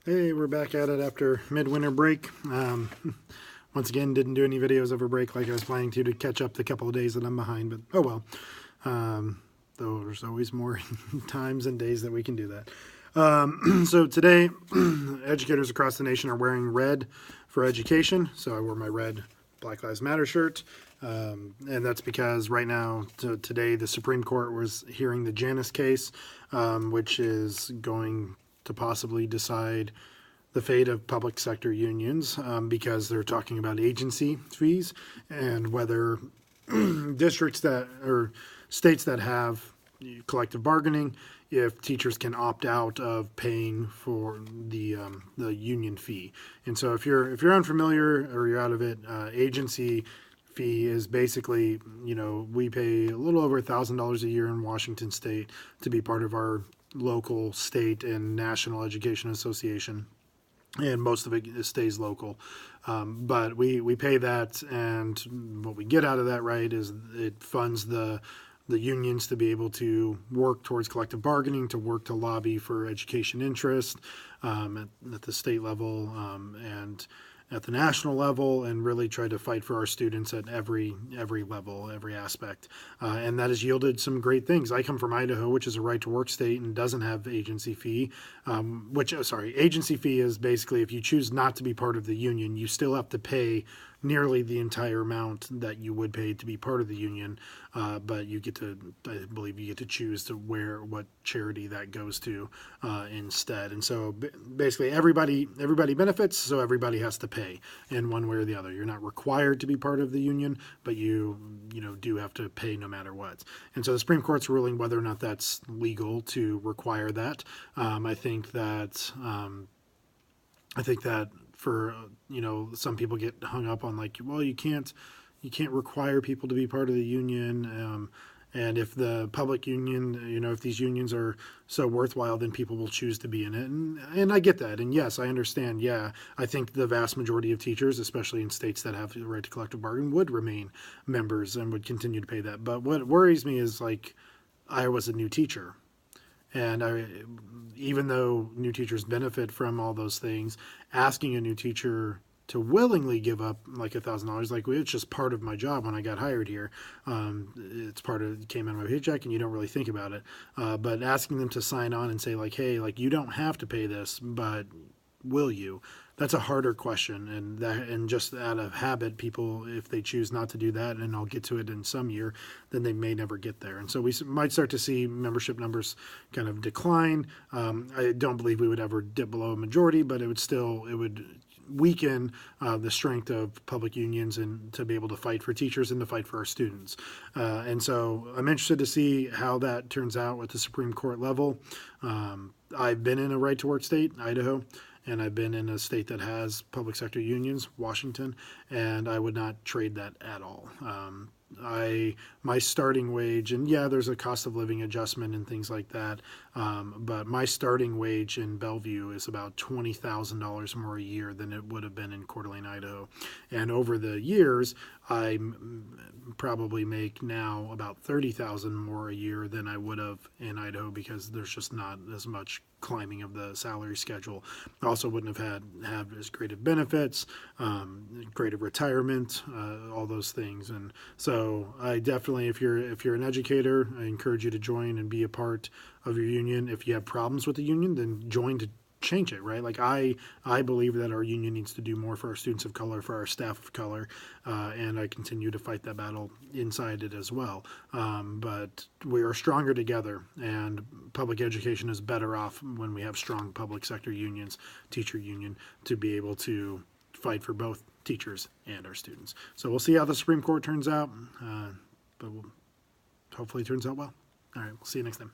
Hey, we're back at it after midwinter break. Once again, didn't do any videos over break like I was planning to catch up the couple of days that I'm behind, but oh well. Though there's always more times and days that we can do that. So today, educators across the nation are wearing red for education. So I wore my red Black Lives Matter shirt. And that's because right now, today, the Supreme Court was hearing the Janus case, which is going to possibly decide the fate of public sector unions, because they're talking about agency fees and whether districts that or states that have collective bargaining, if teachers can opt out of paying for the union fee. And so if you're unfamiliar or you're out of it, agency fee is basically, we pay a little over $1,000 a year in Washington State to be part of our local, state, and national education association, and most of it stays local. But we pay that, and what we get out of that, right, is it funds the unions to be able to work towards collective bargaining, to work to lobby for education interest at the state level and at the national level, and really try to fight for our students at every level, every aspect. And that has yielded some great things. I come from Idaho, which is a right-to-work state and doesn't have agency fee, agency fee is basically if you choose not to be part of the union, you still have to pay nearly the entire amount that you would pay to be part of the union, but you get to, I believe you get to choose to what charity that goes to instead. And so basically everybody benefits, so everybody has to pay in one way or the other. You're not required to be part of the union, but you do have to pay no matter what. And so the Supreme Court's ruling whether or not that's legal to require that. I think that for some people get hung up on like, well, you can't require people to be part of the union, and if the public union, if these unions are so worthwhile, then people will choose to be in it. And I get that, and yes, I understand. Yeah, I think the vast majority of teachers, especially in states that have the right to collective bargain, would remain members and would continue to pay that. But what worries me is, like, I was a new teacher, and even though new teachers benefit from all those things, asking a new teacher to willingly give up like $1,000, like, it's just part of my job when I got hired here. It came out of my paycheck, and you don't really think about it. But asking them to sign on and say like, hey, like, you don't have to pay this, but will you? That's a harder question, and just out of habit, people, if they choose not to do that, and I'll get to it in some year, then they may never get there. And so we might start to see membership numbers kind of decline. I don't believe we would ever dip below a majority, but it would weaken the strength of public unions and to be able to fight for teachers and to fight for our students. And so I'm interested to see how that turns out at the Supreme Court level. I've been in a right-to-work state, Idaho, and I've been in a state that has public sector unions, Washington, and I would not trade that at all. My starting wage, and yeah, there's a cost of living adjustment and things like that, but my starting wage in Bellevue is about $20,000 more a year than it would have been in Coeur d'Alene, Idaho. And over the years, I probably make now about $30,000 more a year than I would have in Idaho, because there's just not as much climbing of the salary schedule. I also wouldn't have had as great of benefits, great of retirement, all those things. And so I definitely, if you're an educator, I encourage you to join and be a part of your union. If you have problems with the union, then join to change it, right? Like, I believe that our union needs to do more for our students of color, for our staff of color, and I continue to fight that battle inside it as well. But we are stronger together, and public education is better off when we have strong public sector unions, teacher union, to be able to fight for both teachers and our students. So we'll see how the Supreme Court turns out, but hopefully it turns out well. All right, we'll see you next time.